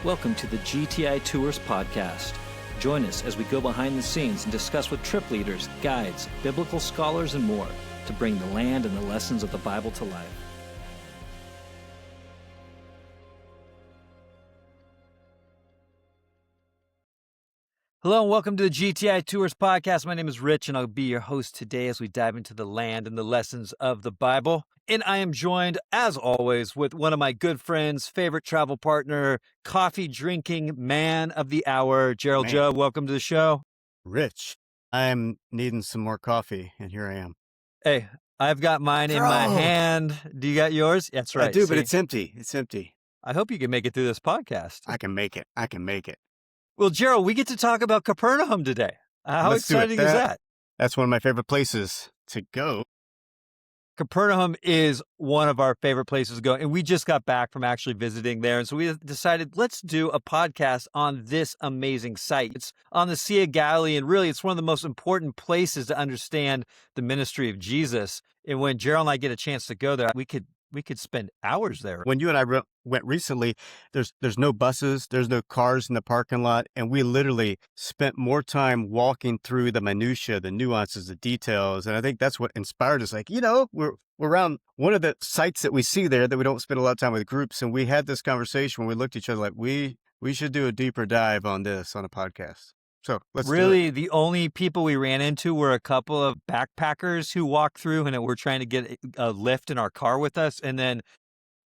Welcome to the GTI Tours podcast. Join us as we go behind the scenes and discuss with trip leaders, guides, biblical scholars, and more to bring the land and the lessons of the Bible to life. Hello and welcome to the GTI Tours podcast. My name is Rich and I'll be your host today as we dive into the land and the lessons of the Bible. And I am joined, as always, with one of my good friends, favorite travel partner, coffee drinking man of the hour, Gerald. Joe, welcome to the show. Rich, I'm needing some more coffee, and here I am. Hey, I've got mine in my hand. Do you got yours? That's right. I do, but it's empty. It's empty. I hope you can make it through this podcast. I can make it. Well, Gerald, we get to talk about Capernaum today. How exciting is that? That's one of my favorite places to go. Capernaum is one of our favorite places to go, and we just got back from actually visiting there, and so we decided let's do a podcast on this amazing site. It's on the Sea of Galilee, and really it's one of the most important places to understand the ministry of Jesus. And when Gerald and I get a chance to go there, we could spend hours there. When you and I went recently, there's no buses, there's no cars in the parking lot, and we literally spent more time walking through the minutia, the nuances, the details, and I think that's what inspired us. Like, we're around one of the sites that we see there that we don't spend a lot of time with groups, and we had this conversation when we looked at each other like, we should do a deeper dive on this on a podcast. So let's really, the only people we ran into were a couple of backpackers who walked through and were trying to get a lift in our car with us, and then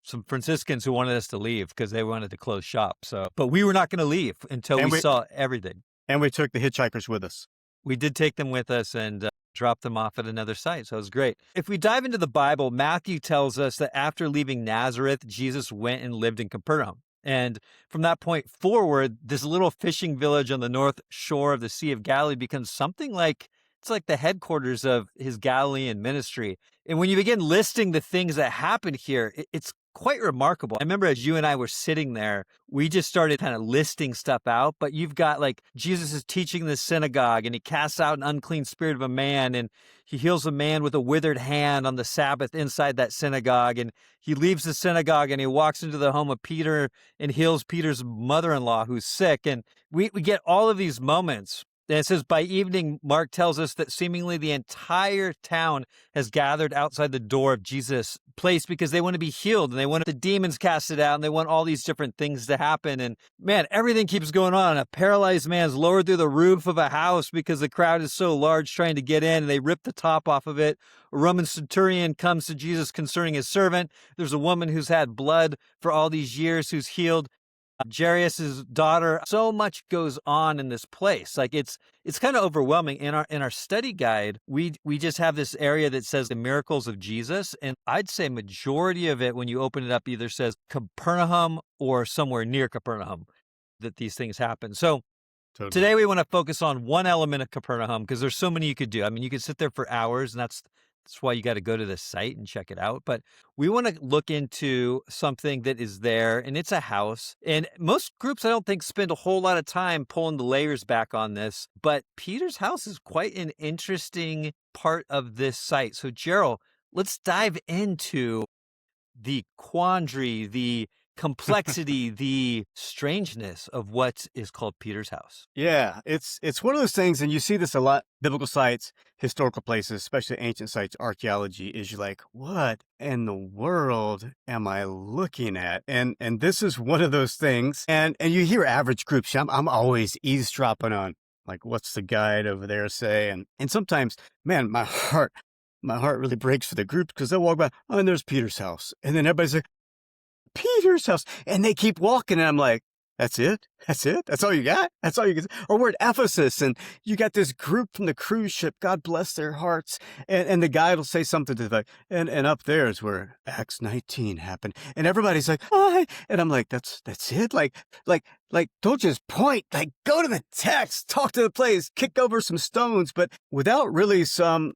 some Franciscans who wanted us to leave because they wanted to close shop. But we were not going to leave until we saw everything. And we took the hitchhikers with us. We did take them with us and dropped them off at another site. So it was great. If we dive into the Bible, Matthew tells us that after leaving Nazareth, Jesus went and lived in Capernaum. And from that point forward, this little fishing village on the north shore of the Sea of Galilee becomes something like, it's like the headquarters of his Galilean ministry. And when you begin listing the things that happen here, it's quite remarkable. I remember as you and I were sitting there, we just started kind of listing stuff out, but you've got like Jesus is teaching the synagogue and he casts out an unclean spirit of a man and he heals a man with a withered hand on the Sabbath inside that synagogue. And he leaves the synagogue and he walks into the home of Peter and heals Peter's mother-in-law who's sick. And we get all of these moments. And it says, by evening, Mark tells us that seemingly the entire town has gathered outside the door of Jesus' place because they want to be healed and they want the demons casted out and they want all these different things to happen. And man, everything keeps going on. A paralyzed man's lowered through the roof of a house because the crowd is so large trying to get in and they rip the top off of it. A Roman centurion comes to Jesus concerning his servant. There's a woman who's had blood for all these years who's healed. Jairus' daughter. So much goes on in this place. Like it's kind of overwhelming. In our study guide, we just have this area that says the miracles of Jesus, and I'd say majority of it, when you open it up, either says Capernaum or somewhere near Capernaum that these things happen. So today we want to focus on one element of Capernaum because there's so many you could do. I mean, you could sit there for hours, and that's why you got to go to this site and check it out. But we want to look into something that is there, and it's a house. And most groups, I don't think, spend a whole lot of time pulling the layers back on this. But Peter's house is quite an interesting part of this site. So, Gerald, let's dive into the quandary, the complexity, the strangeness of what is called Peter's house. Yeah, it's one of those things, and you see this a lot, biblical sites, historical places, especially ancient sites, archaeology, is you're like, what in the world am I looking at? And this is one of those things, and you hear average groups, I'm always eavesdropping on, like, what's the guide over there say? And sometimes, man, my heart really breaks for the group because they'll walk by, oh, and there's Peter's house. And then everybody's like, Peter's house. And they keep walking. And I'm like, that's it? That's it? That's all you got? That's all you can say? Or we're at Ephesus and you got this group from the cruise ship. God bless their hearts. And the guide will say something to the, and up there is where Acts 19 happened. And everybody's like, oh, and I'm like, that's it? Like, don't just point, like, go to the text, talk to the place, kick over some stones, but without really some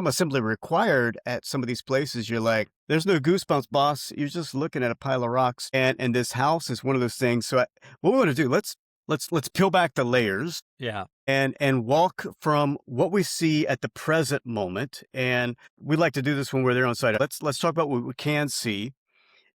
assembly required at some of these places, you're like, there's no goosebumps, boss. You're just looking at a pile of rocks. And this house is one of those things. So what we want to do, let's peel back the layers. Yeah. And walk from what we see at the present moment. And we like to do this when we're there on site. Let's talk about what we can see.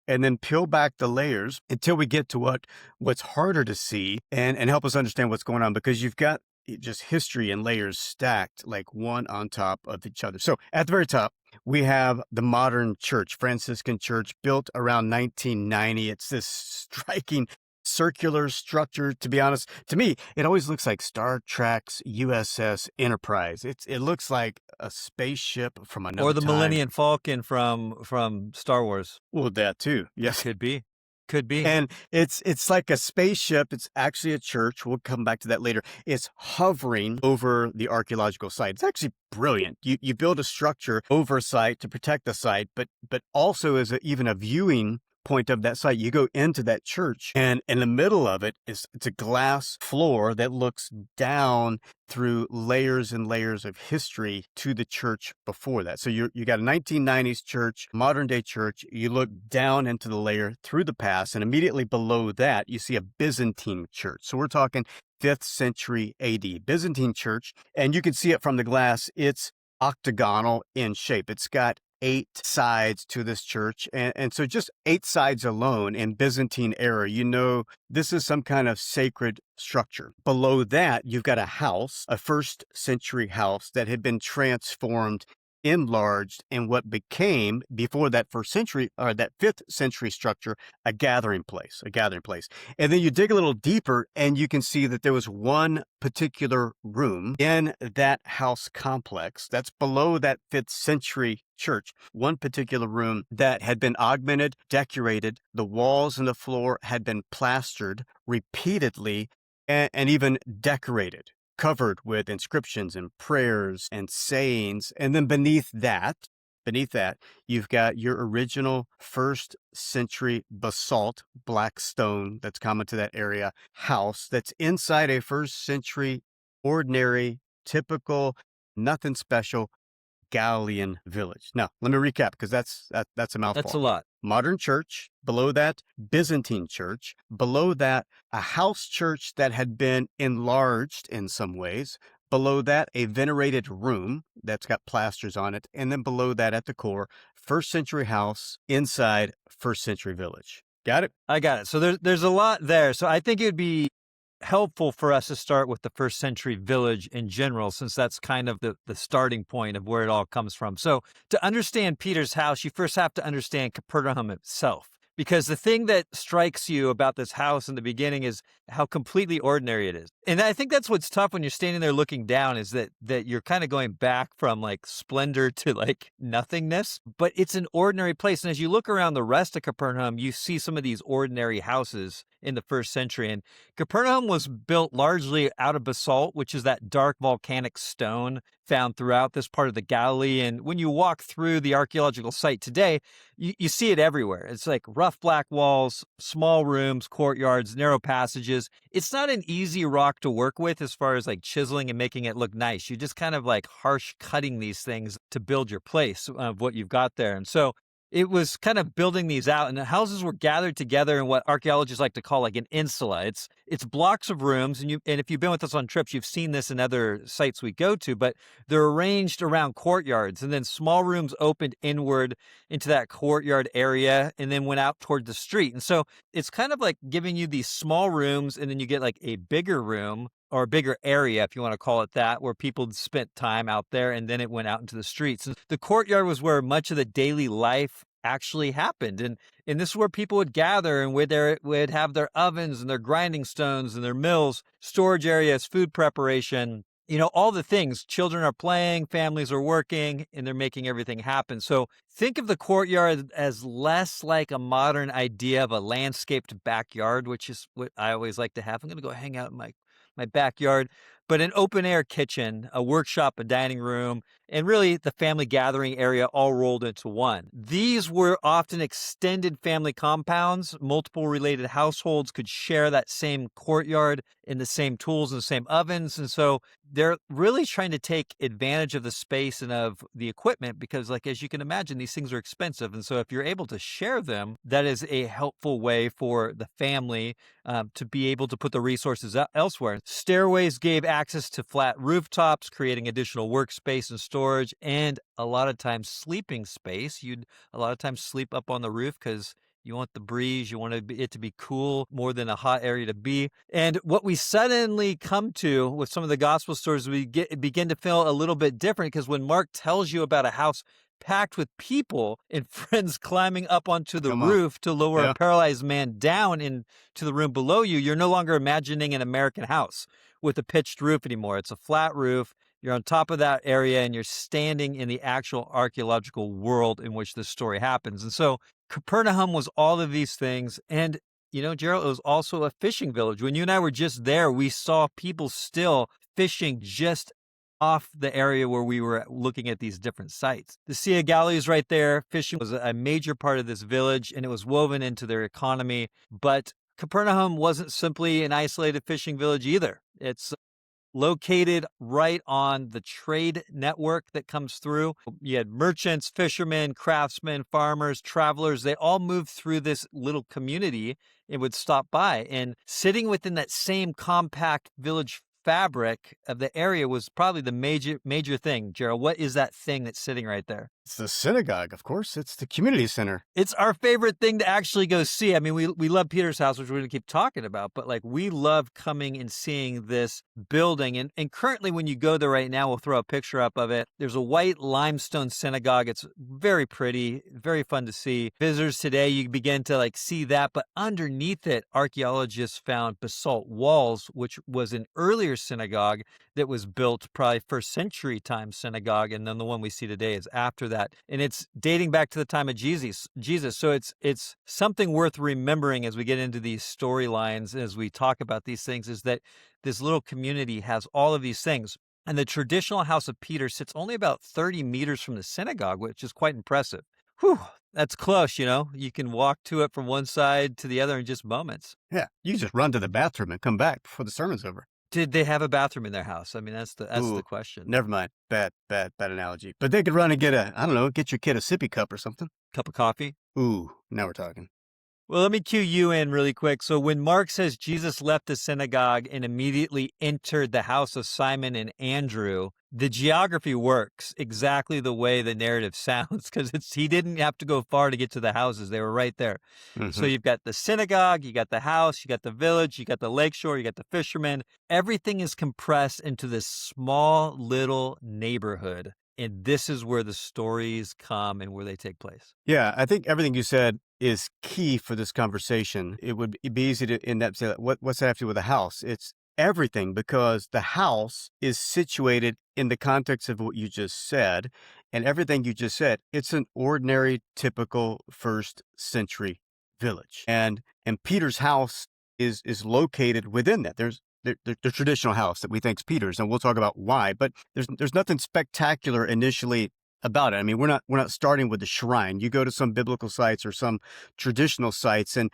and then peel back the layers until we get to what's harder to see and help us understand what's going on, because you've got just history and layers stacked like one on top of each other. So at the very top, we have the modern church, Franciscan church, built around 1990. It's this striking circular structure. To be honest, to me, it always looks like Star Trek's USS Enterprise. It looks like a spaceship from another Or the time. Millennium Falcon from Star Wars. Well, that too. Yes. Could be. Could be. And it's like a spaceship. It's actually a church. We'll come back to that later. It's hovering over the archaeological site. It's actually brilliant. You build a structure over a site to protect the site, but also as even a viewing point of that site. You go into that church, and in the middle of it's a glass floor that looks down through layers and layers of history to the church before that. So you got a 1990s church, modern day church. You look down into the layer through the past, and immediately below that, you see a Byzantine church. So we're talking 5th century AD, Byzantine church, and you can see it from the glass. It's octagonal in shape. It's got 8 sides to this church. And so just 8 sides alone in Byzantine era, this is some kind of sacred structure. Below that, you've got a house, a 1st century house that had been transformed, enlarged in what became, before that 1st century or that 5th century structure, a gathering place. And then you dig a little deeper and you can see that there was one particular room in that house complex that's below that 5th century church, one particular room that had been augmented, decorated. The walls and the floor had been plastered repeatedly and even decorated, covered with inscriptions and prayers and sayings. And then beneath that, you've got your original 1st century basalt, black stone that's common to that area, house that's inside a 1st century, ordinary, typical, nothing special Galilean village. Now, let me recap, because that's a mouthful. That's a lot. Modern church, below that, Byzantine church, below that, a house church that had been enlarged in some ways, below that, a venerated room that's got plasters on it, and then below that, at the core, 1st century house inside 1st century village. Got it? I got it. So there's a lot there. So I think it would be helpful for us to start with the 1st century village in general, since that's kind of the starting point of where it all comes from. So to understand Peter's house, you first have to understand Capernaum itself. Because the thing that strikes you about this house in the beginning is how completely ordinary it is. And I think that's what's tough when you're standing there looking down, is that you're kind of going back from like splendor to like nothingness. But it's an ordinary place. And as you look around the rest of Capernaum, you see some of these ordinary houses in the 1st century. And Capernaum was built largely out of basalt, which is that dark volcanic stone found throughout this part of the Galilee. And when you walk through the archaeological site today, you see it everywhere. It's like rough black walls, small rooms, courtyards, narrow passages. It's not an easy rock to work with as far as like chiseling and making it look nice. You just kind of like harsh cutting these things to build your place of what you've got there. And so it was kind of building these out, and the houses were gathered together in what archaeologists like to call like an insula. It's blocks of rooms, and if you've been with us on trips, you've seen this in other sites we go to, but they're arranged around courtyards, and then small rooms opened inward into that courtyard area and then went out toward the street. And so it's kind of like giving you these small rooms, and then you get like a bigger room, or a bigger area, if you want to call it that, where people spent time out there, and then it went out into the streets. And the courtyard was where much of the daily life actually happened. And this is where people would gather, and would have their ovens and their grinding stones and their mills, storage areas, food preparation, all the things. Children are playing, families are working, and they're making everything happen. So think of the courtyard as less like a modern idea of a landscaped backyard, which is what I always like to have. I'm going to go hang out in my backyard, but an open air kitchen, a workshop, a dining room, and really the family gathering area all rolled into one. These were often extended family compounds. Multiple related households could share that same courtyard and the same tools and the same ovens. And so they're really trying to take advantage of the space and of the equipment, because like, as you can imagine, these things are expensive. And so if you're able to share them, that is a helpful way for the family to be able to put the resources elsewhere. Stairways gave access to flat rooftops, creating additional workspace and storage, and a lot of times sleeping space. You'd a lot of times sleep up on the roof because You want the breeze. You want it to be cool more than a hot area to be. And what we suddenly come to with some of the gospel stories, we begin to feel a little bit different, because when Mark tells you about a house packed with people and friends climbing up onto the Come on. roof to lower a Yeah. paralyzed man down into the room below you, you're no longer imagining an American house with a pitched roof anymore. It's a flat roof. You're on top of that area and you're standing in the actual archaeological world in which this story happens. And so Capernaum was all of these things. And, Gerald, it was also a fishing village. When you and I were just there, we saw people still fishing just off the area where we were looking at these different sites. The Sea of Galilee is right there. Fishing was a major part of this village, and it was woven into their economy. But Capernaum wasn't simply an isolated fishing village either. It's located right on the trade network that comes through. You had merchants, fishermen, craftsmen, farmers, travelers. They all moved through this little community and would stop by. And sitting within that same compact village fabric of the area was probably the major thing. Gerald, what is that thing that's sitting right there? It's the synagogue, of course. It's the community center. It's our favorite thing to actually go see. I mean, we love Peter's house, which we're going to keep talking about, but like we love coming and seeing this building. And currently when you go there right now, we'll throw a picture up of it. There's a white limestone synagogue. It's very pretty, very fun to see. Visitors today, you begin to like see that, but underneath it, archaeologists found basalt walls, which was an earlier synagogue that was built probably first century time synagogue. And then the one we see today is after that. And it's dating back to the time of Jesus. So it's something worth remembering as we get into these storylines, as we talk about these things, is that this little community has all of these things. And the traditional house of Peter sits only about 30 meters from the synagogue, which is quite impressive. Whew, that's close, You can walk to it from one side to the other in just moments. Yeah, you can just run to the bathroom and come back before the sermon's over. Did they have a bathroom in their house? I mean, that's the question. Never mind. Bad analogy. But they could run and get your kid a sippy cup or something. Cup of coffee? Ooh, now we're talking. Well, let me cue you in really quick. So when Mark says Jesus left the synagogue and immediately entered the house of Simon and Andrew, the geography works exactly the way the narrative sounds, because he didn't have to go far to get to the houses. They were right there. Mm-hmm. So you've got the synagogue, you got the house, you got the village, you got the lakeshore, you got the fishermen. Everything is compressed into this small little neighborhood. And this is where the stories come and where they take place. Yeah, I think everything you said is key for this conversation. It would be easy to in that say, what's that have to do with a house? It's everything, because the house is situated in the context of what you just said, and everything you just said, it's an ordinary, typical first century village. And Peter's house is located within that. There's the traditional house that we think is Peter's, and we'll talk about why, but there's nothing spectacular initially about it. I mean, we're not starting with the shrine. You go to some biblical sites or some traditional sites, and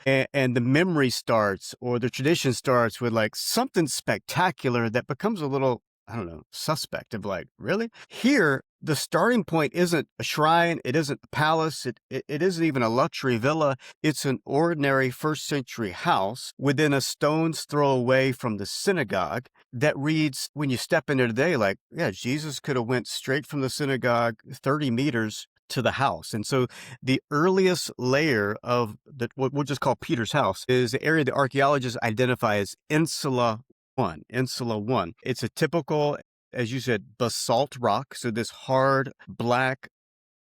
the memory starts, or the tradition starts with like something spectacular that becomes a little, I don't know, suspect of like, really? Here, the starting point isn't a shrine. It isn't a palace. It isn't even a luxury villa. It's an ordinary first century house within a stone's throw away from the synagogue that reads, when you step into today, like, yeah, Jesus could have went straight from the synagogue 30 meters to the house. And so the earliest layer of what we'll just call Peter's house is the area the archaeologists identify as Insula 1. It's a typical, as you said, basalt rock. So this hard, black,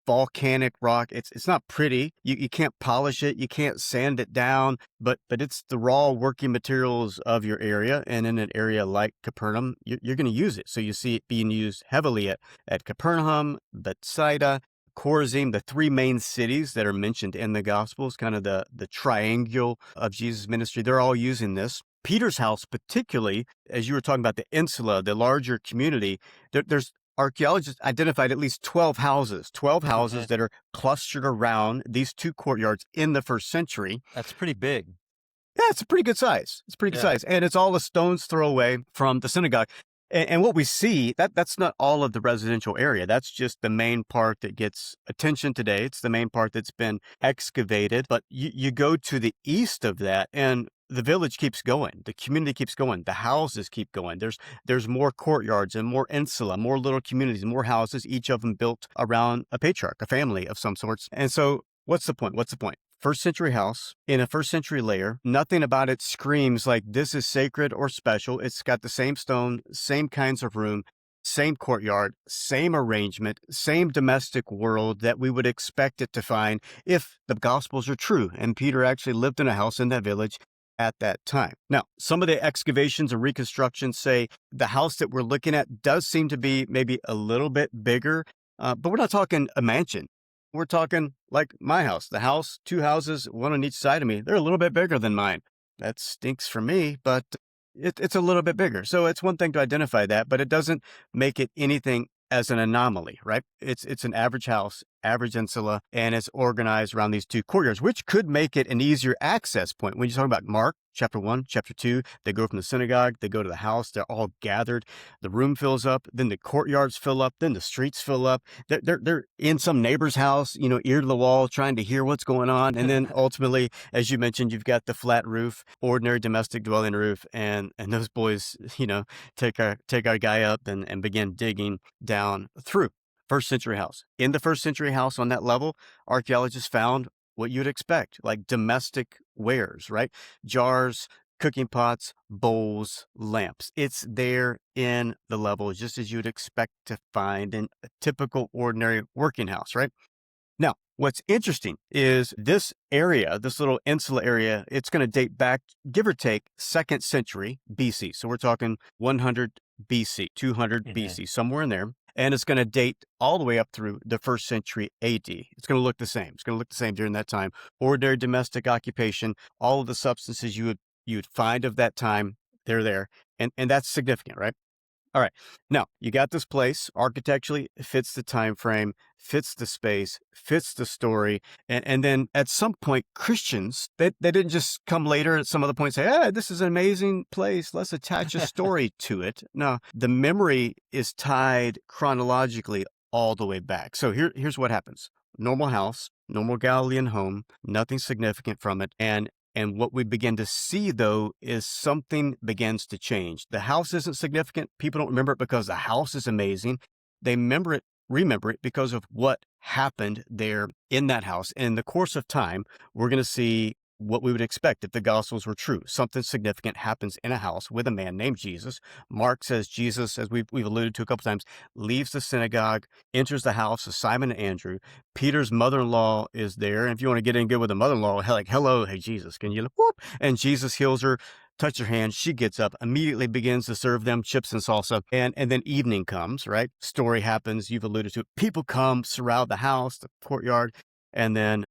volcanic rock. It's not pretty. You can't polish it. You can't sand it down, but it's the raw working materials of your area. And in an area like Capernaum, you're going to use it. So you see it being used heavily at Capernaum, Bethsaida, Chorazin, the three main cities that are mentioned in the Gospels, kind of the triangle of Jesus' ministry. They're all using this. Peter's house, particularly, as you were talking about the insula, the larger community, there's archaeologists identified at least 12 houses that are clustered around these two courtyards in the first century. That's pretty big. Yeah, it's a pretty good size. And it's all a stone's throw away from the synagogue. And what we see, that's not all of the residential area. That's just the main part that gets attention today. It's the main part that's been excavated. But you go to the east of that, and the village keeps going. The community keeps going. The houses keep going. There's more courtyards and more insula, more little communities, more houses, each of them built around a patriarch, a family of some sorts. And so what's the point? first century house in a first century layer. Nothing about it screams like this is sacred or special. It's got the same stone, same kinds of room, same courtyard, same arrangement, same domestic world that we would expect it to find if the Gospels are true. And Peter actually lived in a house in that village at that time. Now, some of the excavations and reconstructions say the house that we're looking at does seem to be maybe a little bit bigger, but we're not talking a mansion. We're talking like my house. The house, 2 houses, one on each side of me. They're a little bit bigger than mine. That stinks for me, but it's a little bit bigger. So it's one thing to identify that, but it doesn't make it anything as an anomaly, right? It's an average house, average insula, and it's organized around these 2 courtyards, which could make it an easier access point. When you talk about Mark, chapter 1, chapter 2, they go from the synagogue, they go to the house, they're all gathered, the room fills up, then the courtyards fill up, then the streets fill up. They're in some neighbor's house, ear to the wall, trying to hear what's going on. And then ultimately, as you mentioned, you've got the flat roof, ordinary domestic dwelling roof, and those boys, take our guy up and begin digging down through. First century house. In the first century house on that level, archaeologists found what you'd expect, like domestic wares, right? Jars, cooking pots, bowls, lamps. It's there in the level, just as you'd expect to find in a typical ordinary working house, right? Now, what's interesting is this area, this little insula area, it's going to date back, give or take, 2nd century BC. So we're talking 100 BC, 200 BC, somewhere in there. And it's going to date all the way up through the 1st century AD. It's going to look the same. It's going to look the same during that time. Ordinary domestic occupation, all of the substances you'd find of that time, they're there. And that's significant, right? All right. Now, you got this place architecturally, fits the time frame, fits the space, fits the story. And then at some point, Christians, they didn't just come later at some other point and say, hey, this is an amazing place. Let's attach a story to it. No, the memory is tied chronologically all the way back. So here's what happens. Normal house, normal Galilean home, nothing significant from it. And what we begin to see, though, is something begins to change. The house isn't significant. People don't remember it because the house is amazing. They remember it because of what happened there in that house. And in the course of time, we're going to see what we would expect if the Gospels were true. Something significant happens in a house with a man named Jesus. Mark says Jesus, as we've alluded to a couple times, leaves the synagogue, enters the house of Simon and Andrew. Peter's mother-in-law is there. And if you want to get in good with the mother-in-law, like, hello, hey, Jesus, can you look? Whoop? And Jesus heals her, touch her hand. She gets up, immediately begins to serve them chips and salsa. And then evening comes, right? Story happens. You've alluded to it. People come, surround the house, the courtyard, and then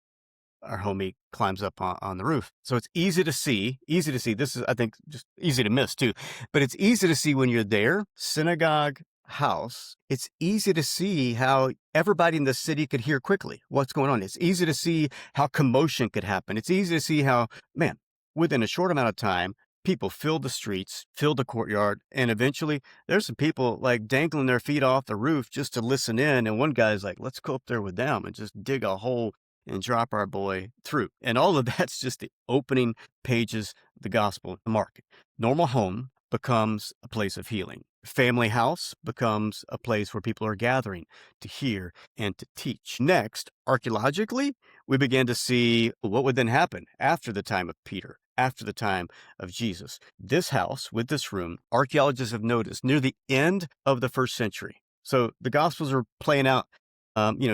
our homie climbs up on the roof. So it's easy to see. This is, I think, just easy to miss too. But it's easy to see when you're there, synagogue, house. It's easy to see how everybody in the city could hear quickly what's going on. It's easy to see how commotion could happen. It's easy to see how, man, within a short amount of time, people filled the streets, filled the courtyard, and eventually there's some people like dangling their feet off the roof just to listen in. And one guy's like, let's go up there with them and just dig a hole and drop our boy through. And all of that's just the opening pages of the Gospel of Mark. Normal home becomes a place of healing. Family house becomes a place where people are gathering to hear and to teach. Next, archaeologically, we begin to see what would then happen after the time of Peter, after the time of Jesus. This house with this room, archaeologists have noticed near the end of the 1st century. So the Gospels are playing out.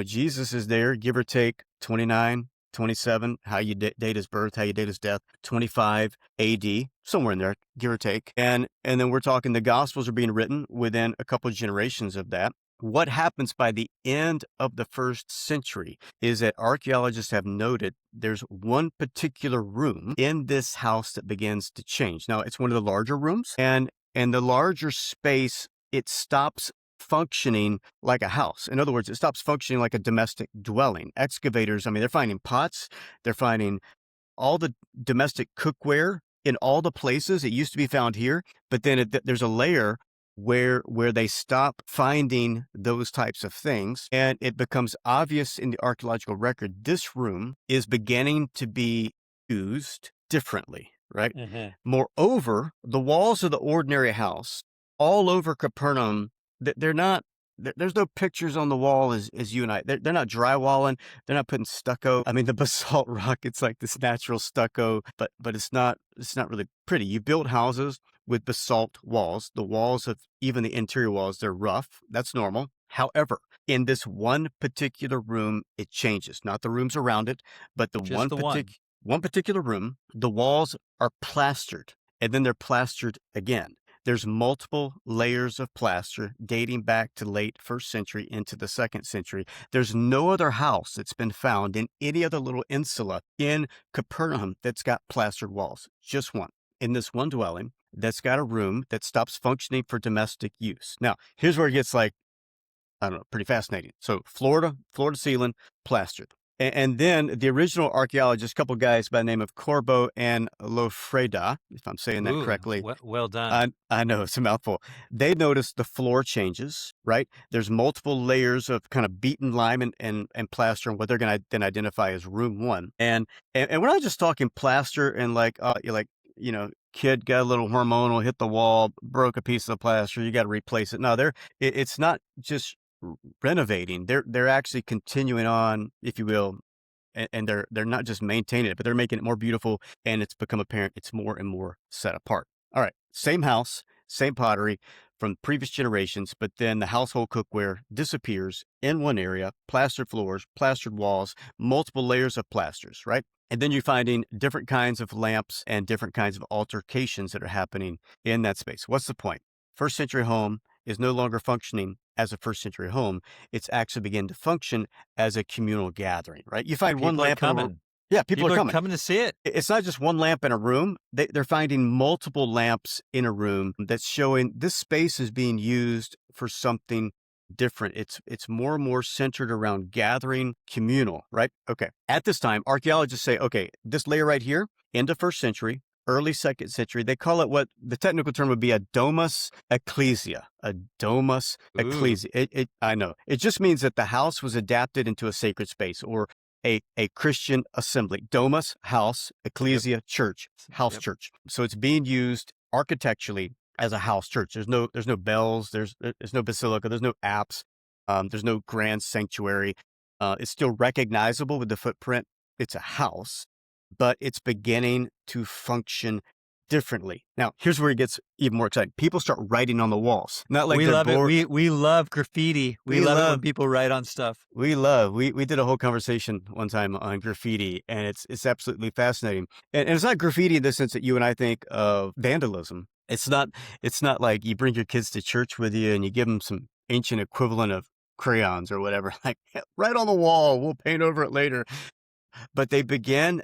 Jesus is there, give or take 29, 27, how you date his birth, how you date his death, 25 AD, somewhere in there, give or take. And then we're talking the Gospels are being written within a couple of generations of that. What happens by the end of the 1st century is that archaeologists have noted there's one particular room in this house that begins to change. Now, it's one of the larger rooms, and the larger space, it stops functioning like a house. In other words, it stops functioning like a domestic dwelling. Excavators, they're finding pots, they're finding all the domestic cookware in all the places it used to be found here, but then there's a layer where they stop finding those types of things, and it becomes obvious in the archaeological record this room is beginning to be used differently, right? Moreover, the walls of the ordinary house all over Capernaum, they're not there's no pictures on the wall as you and I. They're not drywalling. They're not putting stucco. I mean, the basalt rock, it's like this natural stucco, but it's not really pretty. You build houses with basalt walls. The walls of even the interior walls, they're rough. That's normal. However, in this one particular room, it changes. Not the rooms around it, but the Just the one. one particular room, the walls are plastered, and then they're plastered again. There's multiple layers of plaster dating back to late 1st century into the 2nd century. There's no other house that's been found in any other little insula in Capernaum that's got plastered walls. Just one. In this one dwelling that's got a room that stops functioning for domestic use. Now, here's where it gets like, I don't know, pretty fascinating. So floor to ceiling, plastered. And then the original archaeologists, a couple guys by the name of Corbo and Lofreda, if I'm saying that Ooh, correctly. well done. I know, it's a mouthful. They noticed the floor changes, right? There's multiple layers of kind of beaten lime and plaster, and what they're going to then identify as room one. And we're not just talking plaster and like, you're like, kid got a little hormonal, hit the wall, broke a piece of plaster, you got to replace it. No, it's not just renovating. They're actually continuing on, if you will, and they're not just maintaining it, but they're making it more beautiful, and it's become apparent it's more and more set apart. All right, same house, same pottery from previous generations, but then the household cookware disappears in one area, plastered floors, plastered walls, multiple layers of plasters, right? And then you're finding different kinds of lamps and different kinds of altercations that are happening in that space. What's the point? 1st century home is no longer functioning as a 1st century home. It's actually beginning to function as a communal gathering, right? You find one People are lamp in a room. coming. Yeah, people are coming. coming to see it. It's not just one lamp in a room. They're finding multiple lamps in a room that's showing this space is being used for something different. It's more and more centered around gathering, communal, right? Okay. At this time, archaeologists say, okay, this layer right here, end of 1st century, early 2nd century, they call it what the technical term would be a domus ecclesia. A domus ecclesia. I know. It just means that the house was adapted into a sacred space or a Christian assembly. Domus, house, ecclesia, church, house church. So it's being used architecturally as a house church. There's no bells, there's no basilica, there's no apse, there's no grand sanctuary. It's still recognizable with the footprint. It's a house, but it's beginning to function differently. Now, here's where it gets even more exciting. People start writing on the walls. Not like We they're love bored. it. We love graffiti. We love it when people write on stuff. We did a whole conversation one time on graffiti, and it's absolutely fascinating. And it's not graffiti in the sense that you and I think of vandalism. It's not like you bring your kids to church with you and you give them some ancient equivalent of crayons or whatever, like right on the wall, we'll paint over it later. But they began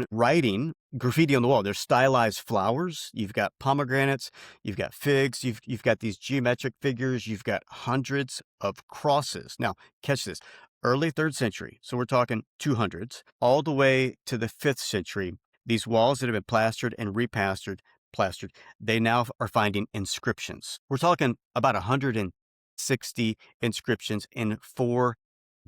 writing graffiti on the wall. There's stylized flowers. You've got pomegranates. You've got figs. You've got these geometric figures. You've got hundreds of crosses. Now, catch this. Early 3rd century, so we're talking 200s, all the way to the 5th century, these walls that have been plastered and plastered, they now are finding inscriptions. We're talking about 160 inscriptions in 4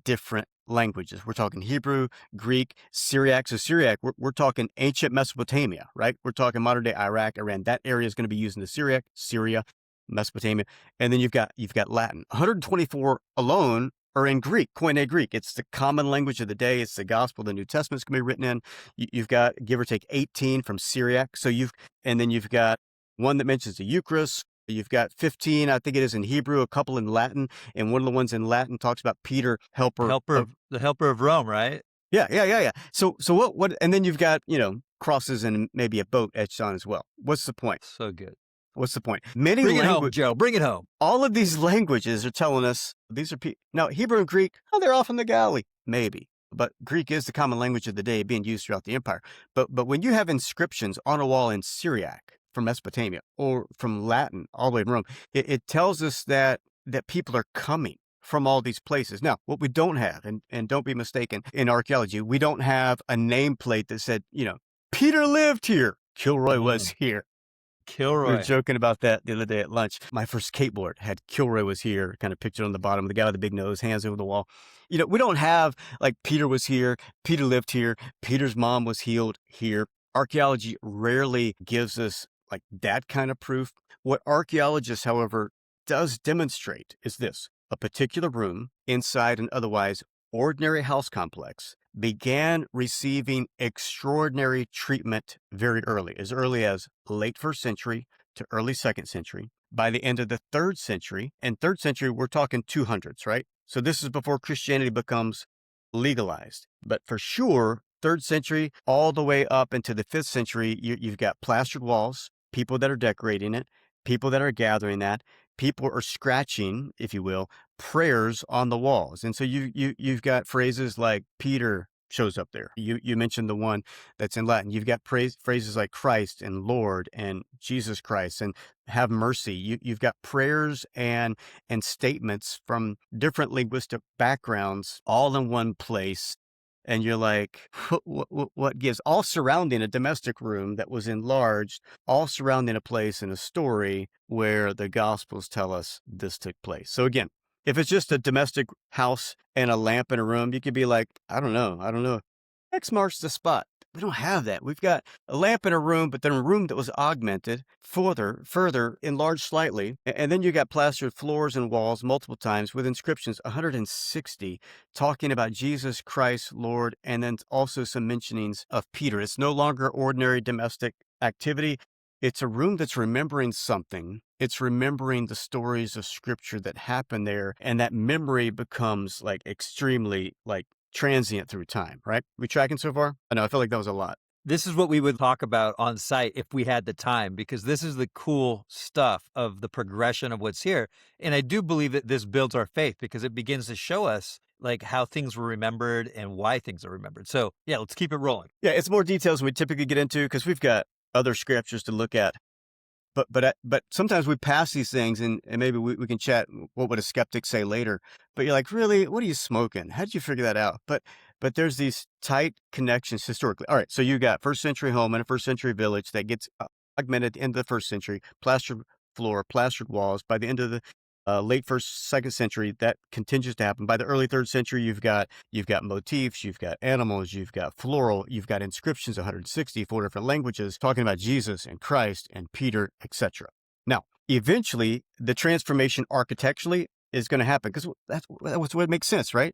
different languages. We're talking Hebrew, Greek, Syriac. So Syriac, we're talking ancient Mesopotamia, right? We're talking modern day Iraq, Iran. That area is going to be using the Syriac, Syria, Mesopotamia. And then you've got Latin. 124 alone are in Greek, Koine Greek. It's the common language of the day. It's the gospel the New Testament's going to be written in. You've got, give or take, 18 from Syriac. And then you've got one that mentions the Eucharist. You've got 15, I think it is in Hebrew, a couple in Latin, and one of the ones in Latin talks about Peter, the helper of Rome, right? Yeah. So what? And then you've got crosses and maybe a boat etched on as well. What's the point? So good. What's the point? Bring it home, Joe. Bring it home. All of these languages are telling us these are people. Now Hebrew and Greek, they're off in the Galilee, maybe. But Greek is the common language of the day, being used throughout the empire. But when you have inscriptions on a wall in Syriac, from Mesopotamia or from Latin all the way to Rome, it tells us that people are coming from all these places. Now, what we don't have, and don't be mistaken, in archaeology, we don't have a nameplate that said, Peter lived here. Kilroy was here. Kilroy. We were joking about that the other day at lunch. My first skateboard had Kilroy was here, kind of pictured on the bottom, the guy with the big nose, hands over the wall. We don't have like Peter was here, Peter lived here, Peter's mom was healed here. Archaeology rarely gives us like that kind of proof. What archaeologists, however, does demonstrate is this. a particular room inside an otherwise ordinary house complex began receiving extraordinary treatment very early as late first century to early second century. By the end of the third century, and third century, we're talking 200s, right? So this is before Christianity becomes legalized. But for sure, third century, all the way up into the fifth century, you've got plastered walls, people that are decorating it, people that are gathering that, people are scratching, if you will, prayers on the walls. And so you've got phrases like Peter shows up there. You mentioned the one that's in Latin. You've got phrases like Christ and Lord and Jesus Christ and have mercy. You've got prayers and statements from different linguistic backgrounds all in one place. And you're like, what gives? All surrounding a domestic room that was enlarged, all surrounding a place in a story where the Gospels tell us this took place. So again, if it's just a domestic house and a lamp in a room, you could be like, I don't know. X marks the spot. We don't have that. We've got a lamp in a room, but then a room that was augmented further, enlarged slightly. And then you got plastered floors and walls multiple times with inscriptions, 160, talking about Jesus Christ, Lord, and then also some mentionings of Peter. It's no longer ordinary domestic activity. It's a room that's remembering something. It's remembering the stories of scripture that happened there. And that memory becomes like extremely like transient through time, right? We tracking so far? I know, I feel like that was a lot. This is what we would talk about on site if we had the time, because this is the cool stuff of the progression of what's here. And I do believe that this builds our faith because it begins to show us like how things were remembered and why things are remembered. So yeah, let's keep it rolling. Yeah, it's more details we typically get into because we've got other scriptures to look at. But sometimes we pass these things and maybe we can chat. What would a skeptic say later? But you're like, really? What are you smoking? How did you figure that out? But there's these tight connections historically. All right, so you got first century home and a first century village that gets augmented at the end of the first century, plastered floor, plastered walls. By the end of the late second century, that continues to happen. By the early third century, you've got motifs, you've got animals, you've got floral, you've got inscriptions, 164 different languages, talking about Jesus and Christ and Peter, etc. Now, eventually, the transformation architecturally is going to happen because that's what makes sense, right?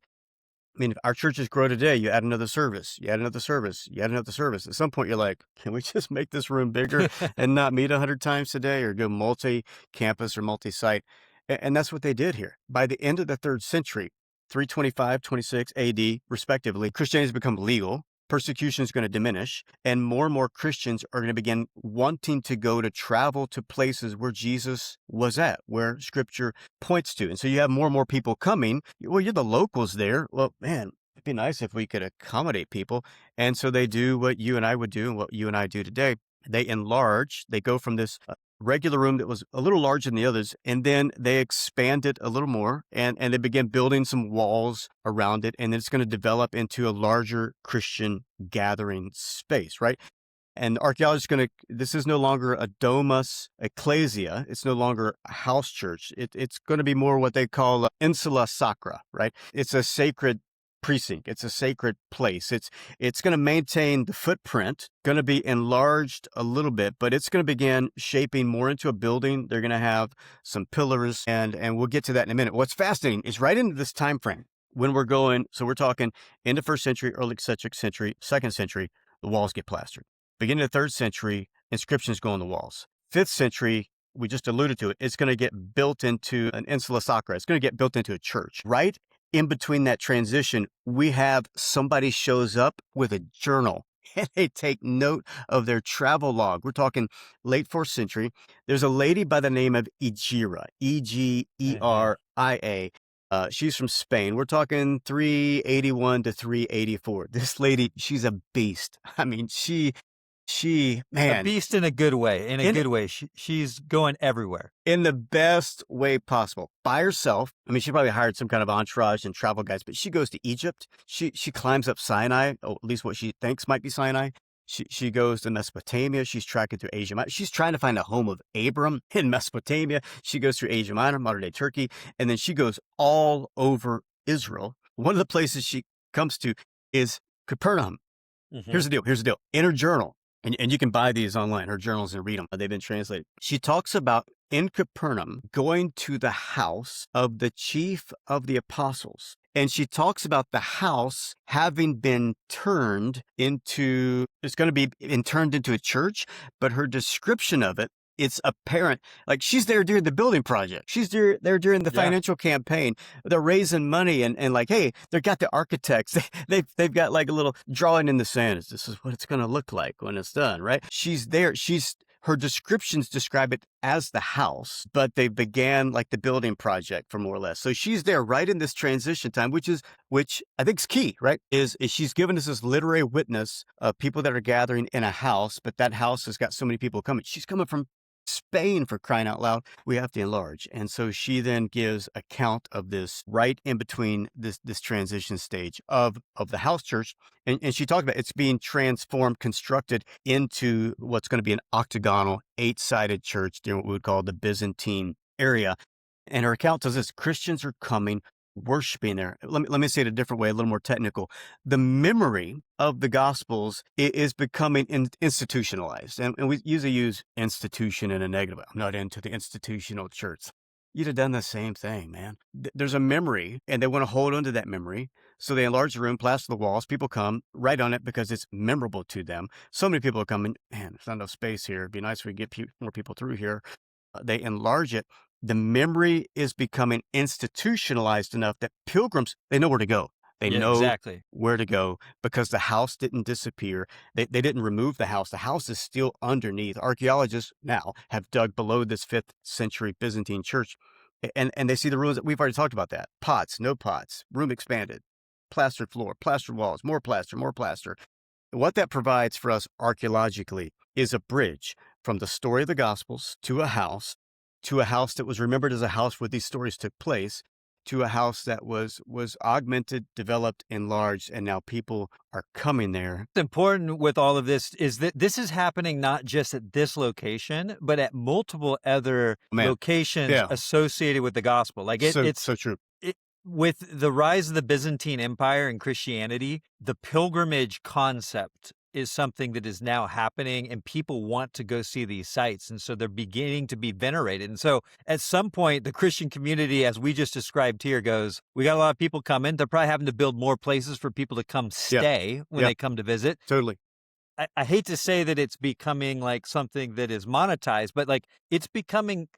I mean, if our churches grow today, you add another service, you add another service, you add another service. At some point, you're like, can we just make this room bigger and not meet 100 times a day or go multi-campus or multi-site? And that's what they did here. By the end of the third century, 325, 26 AD, respectively, Christianity has become legal. Persecution is going to diminish, and more Christians are going to begin wanting to travel to places where Jesus was at, where Scripture points to. And so you have more people coming. Well, you're the locals there. Well, man, it'd be nice if we could accommodate people. And so they do what you and I would do and what you and I do today. They enlarge. They go from this regular room that was a little larger than the others, and then they expand it a little more, and they begin building some walls around it, and it's going to develop into a larger Christian gathering space, right? And archaeologists this is no longer a domus ecclesia. It's no longer a house church. It's going to be more what they call insula sacra, right? It's a sacred precinct. It's a sacred place. It's going to maintain the footprint, going to be enlarged a little bit, but it's going to begin shaping more into a building. They're going to have some pillars, and we'll get to that in a minute. What's fascinating is right into this time frame when we're going. So we're talking into first century, early century, second century, the walls get plastered. Beginning of third century, inscriptions go on the walls. Fifth century, we just alluded to it. It's going to get built into an insula sacra. It's going to get built into a church, right? In between that transition, we have somebody shows up with a journal and they take note of their travel log. We're talking late 4th century. There's a lady by the name of Egeria, Egeria. She's from Spain. We're talking 381 to 384. This lady, she's a beast. I mean, man. A beast in a good way. In a good way. She's going everywhere. In the best way possible. By herself. I mean, she probably hired some kind of entourage and travel guides, but she goes to Egypt. She climbs up Sinai, or at least what she thinks might be Sinai. She goes to Mesopotamia. She's tracking through Asia Minor. She's trying to find a home of Abram in Mesopotamia. She goes through Asia Minor, modern-day Turkey, and then she goes all over Israel. One of the places she comes to is Capernaum. Mm-hmm. Here's the deal. In her journal, And you can buy these online, her journals, and read them. They've been translated. She talks about in Capernaum going to the house of the chief of the apostles. And she talks about the house having been turned into, it's going to be turned into a church, but her description of it, it's apparent. Like she's there during the building project. She's there during the Yeah. financial campaign. They're raising money and like, hey, they've got the architects. They've got like a little drawing in the sand. This is what it's going to look like when it's done, right? She's there. Her descriptions describe it as the house, but they began like the building project for more or less. So she's there right in this transition time, which I think is key, right? Is she's given us this literary witness of people that are gathering in a house, but that house has got so many people coming. She's coming from Spain, for crying out loud. We have to enlarge. And so she then gives account of this right in between this transition stage of the house church. And she talked about it's being transformed, constructed into what's going to be an octagonal, 8-sided church during what we would call the Byzantine area. And her account says this: Christians are coming, worshiping there. Let me say it a different way, a little more technical. The memory of the Gospels is becoming institutionalized. And we usually use institution in a negative way. I'm not into the institutional church. You'd have done the same thing, man. There's a memory, and they want to hold on to that memory. So they enlarge the room, plaster the walls. People come right on it because it's memorable to them. So many people are coming. Man, there's not enough space here. It'd be nice if we get more people through here. They enlarge it. The memory is becoming institutionalized enough that pilgrims, they know where to go. They know exactly where to go because the house didn't disappear. They didn't remove the house. The house is still underneath. Archaeologists now have dug below this 5th century Byzantine church, and they see the ruins. We've already talked about that. Pots, no pots, room expanded, plastered floor, plastered walls, more plaster, more plaster. What that provides for us archaeologically is a bridge from the story of the Gospels to a house that was remembered as a house where these stories took place, to a house that was augmented, developed, enlarged, and now people are coming there. What's important with all of this is that this is happening not just at this location, but at multiple other locations associated with the gospel. Like it's so true. With the rise of the Byzantine Empire and Christianity, the pilgrimage concept is something that is now happening, and people want to go see these sites. And so they're beginning to be venerated. And so at some point, the Christian community, as we just described here, goes, we got a lot of people coming. They're probably having to build more places for people to come stay when they come to visit. Totally. I hate to say that it's becoming like something that is monetized, but like it's becoming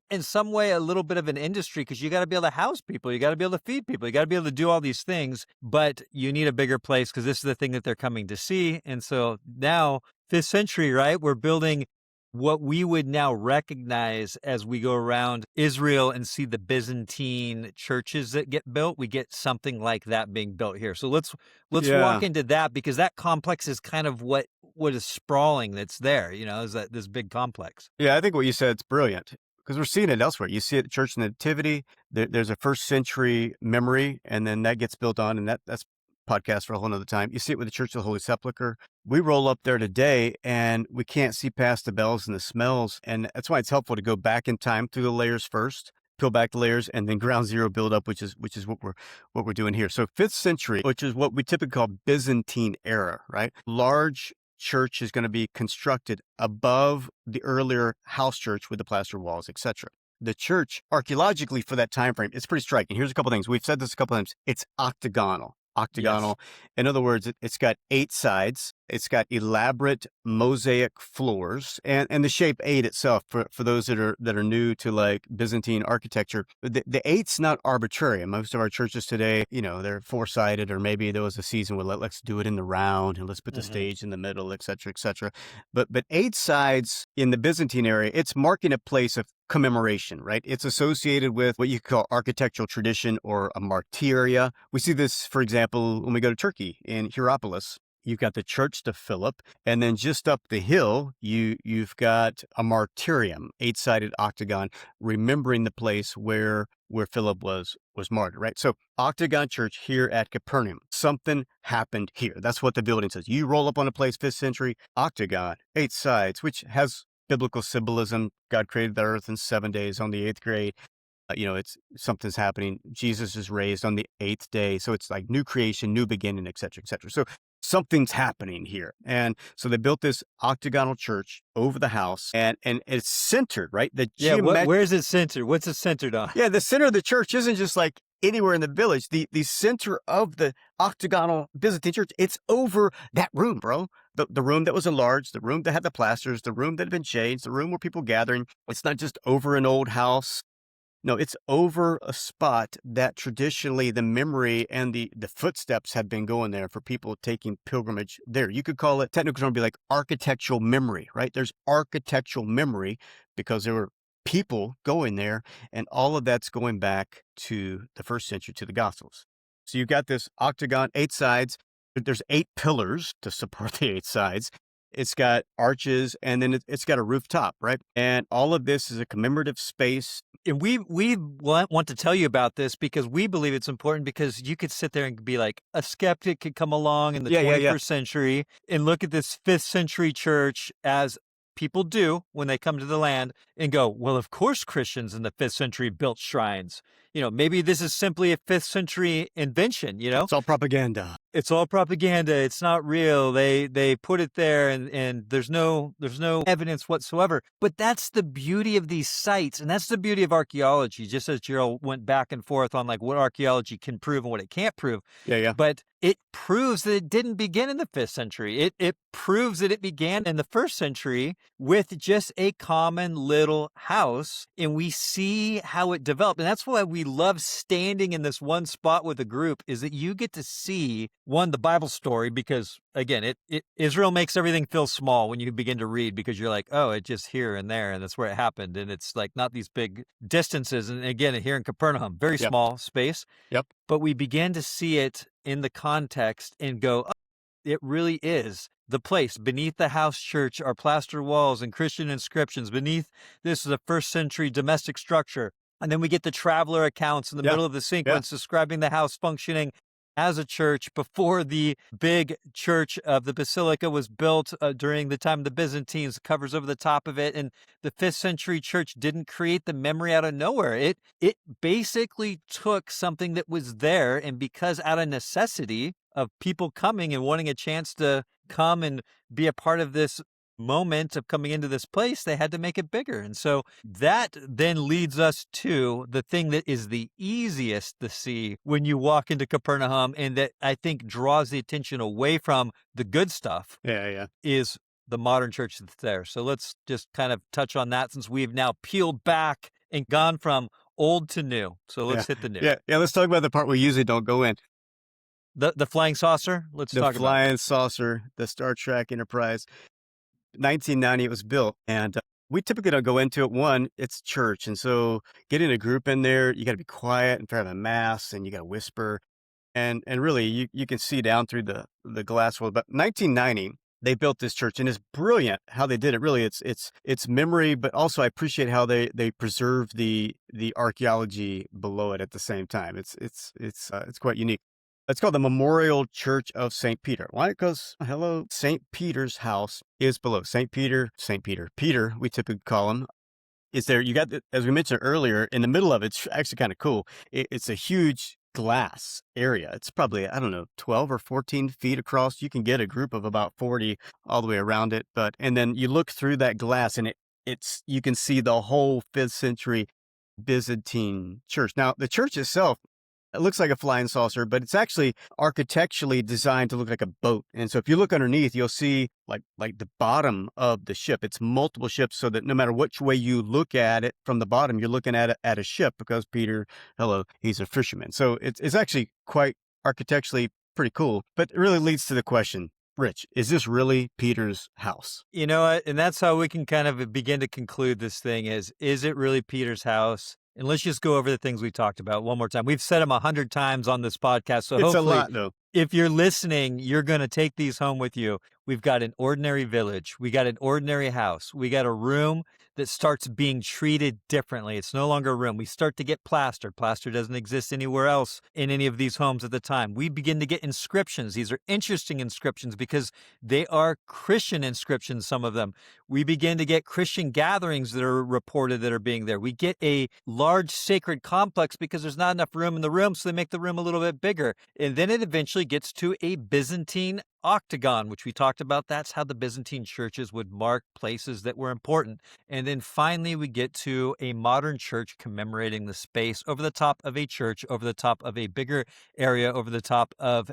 in some way a little bit of an industry, because you got to be able to house people, you got to be able to feed people, you got to be able to do all these things, but you need a bigger place because this is the thing that they're coming to see. And so now, 5th century, right, we're building what we would now recognize as we go around Israel and see the Byzantine churches that get built. We get something like that being built here. So let's walk into that, because that complex is kind of what is sprawling that's there, is that this big complex. Yeah, I think what you said is brilliant, because we're seeing it elsewhere. You see it at Church Nativity. There's a 1st century memory, and then that gets built on, and that's podcast for a whole nother time. You see it with the Church of the Holy Sepulchre. We roll up there today, and we can't see past the bells and the smells, and that's why it's helpful to go back in time through the layers first, peel back the layers, and then ground zero build up, which is what we're doing here. So 5th century, which is what we typically call Byzantine era, right? Large church is going to be constructed above the earlier house church with the plaster walls, etc. The church, archaeologically, for that time frame, it's pretty striking. Here's a couple things. We've said this a couple times. It's octagonal. Yes. In other words, it's got 8 sides. It's got elaborate mosaic floors, and the shape 8 itself, for those that are new to like Byzantine architecture, the 8's not arbitrary. Most of our churches today, they're 4-sided, or maybe there was a season where let's do it in the round and let's put the stage in the middle, et cetera, et cetera. But 8 sides in the Byzantine area, it's marking a place of commemoration, right? It's associated with what you could call architectural tradition or a martyria. We see this, for example, when we go to Turkey in Hierapolis. You've got the church to Philip, and then just up the hill, you've got a martyrium, 8-sided octagon, remembering the place where Philip was martyred, right? So octagon church here at Capernaum. Something happened here. That's what the building says. You roll up on a place, 5th century, octagon, 8 sides, which has biblical symbolism. God created the earth in 7 days. On the 8th day, it's something's happening. Jesus is raised on the 8th day. So it's like new creation, new beginning, et cetera, et cetera. So something's happening here. And so they built this octagonal church over the house, and it's centered, right? The Yeah, geometric. where is it centered? What's it centered on? Yeah, the center of the church isn't just like anywhere in the village. The center of the octagonal Byzantine church, it's over that room, bro. The room that was enlarged, the room that had the plasters, the room that had been changed, the room where people gathering. It's not just over an old house. No, it's over a spot that traditionally the memory and the footsteps have been going there for people taking pilgrimage there. You could call it, technical term would be like architectural memory, right? There's architectural memory because there were people going there, and all of that's going back to the first century, to the Gospels. So you've got this octagon, 8 sides, but there's 8 pillars to support the 8 sides. It's got arches, and then it's got a rooftop, right? And all of this is a commemorative space. And we want to tell you about this because we believe it's important, because you could sit there and be like, a skeptic could come along in the 21st century and look at this 5th century church, as people do when they come to the land, and go, well, of course Christians in the 5th century built shrines. Maybe this is simply a 5th century invention, It's all propaganda. It's all propaganda. It's not real. They put it there, and there's no evidence whatsoever. But that's the beauty of these sites, and that's the beauty of archaeology. Just as Gerald went back and forth on like what archaeology can prove and what it can't prove. Yeah. But it proves that it didn't begin in the 5th century. It proves that it began in the 1st century with just a common little house, and we see how it developed. And that's why we love standing in this one spot with a group, is that you get to see, one, the Bible story, because again, Israel makes everything feel small when you begin to read, because you're like, oh, it's just here and there, and that's where it happened. And it's like not these big distances. And again, here in Capernaum, very small space. Yep. But we begin to see it in the context and go, oh, it really is the place. Beneath the house church are plastered walls and Christian inscriptions. Beneath this is a 1st century domestic structure. And then we get the traveler accounts in the middle of the sequence describing the house functioning as a church before the big church of the Basilica was built during the time of the Byzantines, covers over the top of it. And the 5th century church didn't create the memory out of nowhere. It basically took something that was there, and because out of necessity of people coming and wanting a chance to come and be a part of this moment of coming into this place, they had to make it bigger. And so that then leads us to the thing that is the easiest to see when you walk into Capernaum, and that I think draws the attention away from the good stuff, is the modern church that's there. So let's just kind of touch on that, since we've now peeled back and gone from old to new. So let's hit the new. Yeah, let's talk about the part we usually don't go in. The flying saucer. Let's talk about the flying saucer, the Star Trek Enterprise. 1990 it was built, and we typically don't go into it. One, it's church, and so getting a group in there, you got to be quiet in front of a mass, and you got to whisper, and really you can see down through the glass wall. But 1990 they built this church, and it's brilliant how they did it. Really, it's memory, but also I appreciate how they preserve the archaeology below it at the same time. It's quite unique. It's called the Memorial Church of St. Peter. Why? Because, St. Peter's house is below. Peter, we typically call him, is there. You got, as we mentioned earlier, in the middle of it, it's actually kind of cool. It's a huge glass area. It's probably, 12 or 14 feet across. You can get a group of about 40 all the way around it. And then you look through that glass, and you can see the whole 5th century Byzantine church. Now, the church itself, it looks like a flying saucer, but it's actually architecturally designed to look like a boat. And so if you look underneath, you'll see like the bottom of the ship. It's multiple ships, so that no matter which way you look at it from the bottom, you're looking at a ship, because Peter, he's a fisherman. So it's actually quite architecturally pretty cool. But it really leads to the question, Rich, is this really Peter's house? You know what? And that's how we can kind of begin to conclude this thing is it really Peter's house? And let's just go over the things we talked about one more time. We've said them 100 times on this podcast. So it's hopefully, a lot, though. If you're listening, you're going to take these home with you. We've got an ordinary village. We got an ordinary house. We got a room that starts being treated differently. It's no longer a room. We start to get plastered. Plaster doesn't exist anywhere else in any of these homes at the time. We begin to get inscriptions. These are interesting inscriptions because they are Christian inscriptions, some of them. We begin to get Christian gatherings that are reported that are being there. We get a large sacred complex because there's not enough room in the room, so they make the room a little bit bigger. And then it eventually gets to a Byzantine octagon, which we talked about. That's how the Byzantine churches would mark places that were important. And then finally, we get to a modern church commemorating the space over the top of a church, over the top of a bigger area, over the top of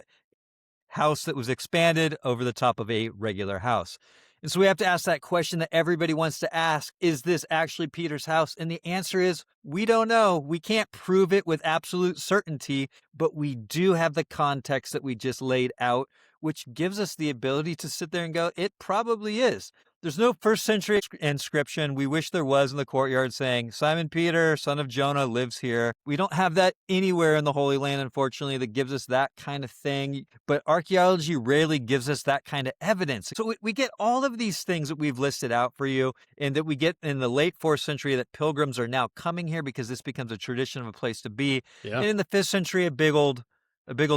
house that was expanded, over the top of a regular house. And so we have to ask that question that everybody wants to ask: is this actually Peter's house? And the answer is, we don't know. We can't prove it with absolute certainty, but we do have the context that we just laid out, which gives us the ability to sit there and go, it probably is. There's no first century inscription. We wish there was in the courtyard saying, Simon Peter, son of Jonah, lives here. We don't have that anywhere in the Holy Land, unfortunately, that gives us that kind of thing. But archaeology rarely gives us that kind of evidence. So we get all of these things that we've listed out for you, and that we get in the late 4th century that pilgrims are now coming here because this becomes a tradition of a place to be. Yeah. And in the 5th century, a big old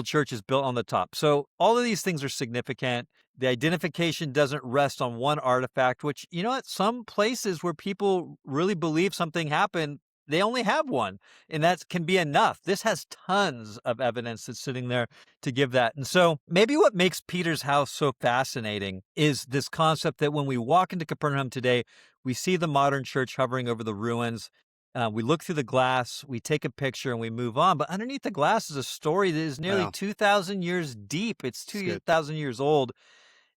church is built on the top. So all of these things are significant. The identification doesn't rest on one artifact, which, you know, at some places where people really believe something happened, they only have one, and that can be enough. This has tons of evidence that's sitting there to give that. And so maybe what makes Peter's house so fascinating is this concept that when we walk into Capernaum today, we see the modern church hovering over the ruins. We look through the glass, we take a picture, and we move on. But underneath the glass is a story that is nearly 2,000 years deep. It's 2,000 years old.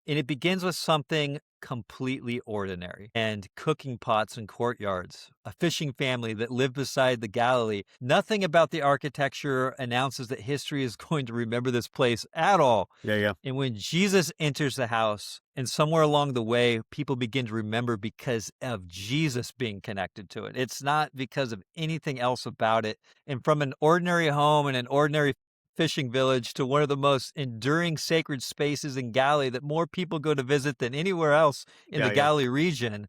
And it begins with something completely ordinary: and cooking pots and courtyards, a fishing family that lived beside the Galilee. Nothing about the architecture announces that history is going to remember this place at all. Yeah. And when Jesus enters the house, and somewhere along the way, people begin to remember because of Jesus being connected to it. It's not because of anything else about it. And from an ordinary home and an ordinary fishing village to one of the most enduring sacred spaces in Galilee that more people go to visit than anywhere else in the Galilee region.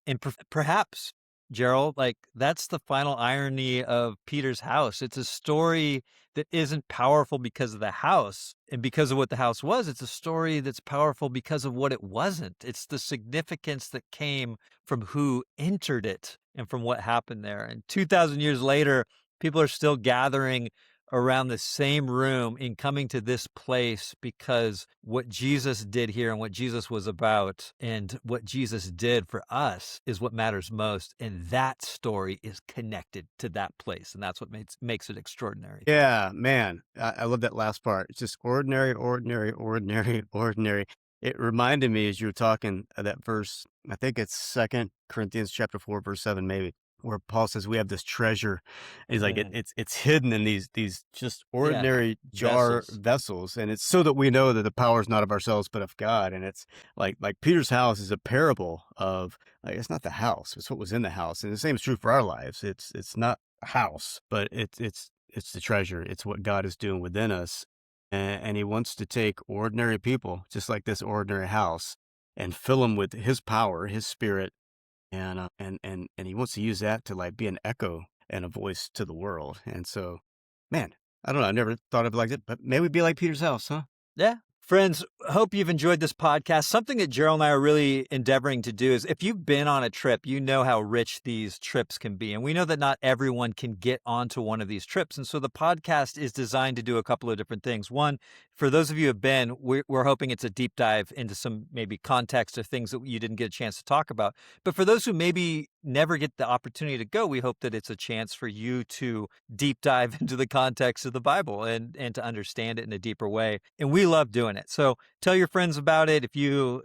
And perhaps, Gerald, like, that's the final irony of Peter's house. It's a story that isn't powerful because of the house and because of what the house was. It's a story that's powerful because of what it wasn't. It's the significance that came from who entered it and from what happened there. And 2,000 years later, people are still gathering around the same room and coming to this place because what Jesus did here and what Jesus was about and what Jesus did for us is what matters most. And that story is connected to that place. And that's what makes it extraordinary. Yeah, man. I love that last part. It's just ordinary, ordinary, ordinary, ordinary. It reminded me as you were talking of that verse, I think it's 2 Corinthians chapter 4, verse 7, maybe, where Paul says we have this treasure. He's like, it's hidden in these just ordinary jar vessels. And it's so that we know that the power is not of ourselves, but of God. And it's like Peter's house is a parable of, like, it's not the house, it's what was in the house. And the same is true for our lives. It's not a house, but it's the treasure. It's what God is doing within us. And he wants to take ordinary people, just like this ordinary house, and fill them with his power, his spirit. And he wants to use that to, like, be an echo and a voice to the world. And so, man, I don't know. I never thought of it like that, but maybe be like Peter's house, huh? Yeah. Friends, hope you've enjoyed this podcast. Something that Gerald and I are really endeavoring to do is, if you've been on a trip, you know how rich these trips can be. And we know that not everyone can get onto one of these trips. And so the podcast is designed to do a couple of different things. One, for those of you who have been, we're hoping it's a deep dive into some maybe context or things that you didn't get a chance to talk about. But for those who maybe never get the opportunity to go, we hope that it's a chance for you to deep dive into the context of the Bible and to understand it in a deeper way. And we love doing it. So tell your friends about it. If you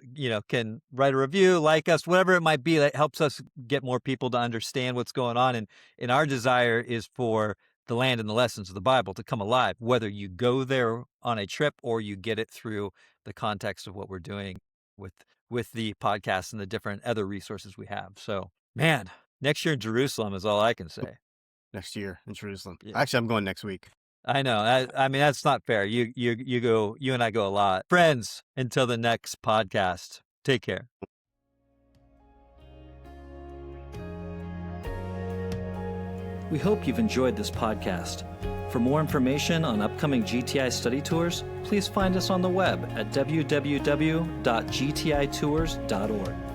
can write a review, like us, whatever it might be, that helps us get more people to understand what's going on. And our desire is for the land and the lessons of the Bible to come alive, whether you go there on a trip or you get it through the context of what we're doing with the podcast and the different other resources we have. So, man, next year in Jerusalem is all I can say. Next year in Jerusalem. Yeah. Actually, I'm going next week. I know. I mean, that's not fair. You and I go a lot. Friends, until the next podcast, take care. We hope you've enjoyed this podcast. For more information on upcoming GTI study tours, please find us on the web at www.gtitours.org.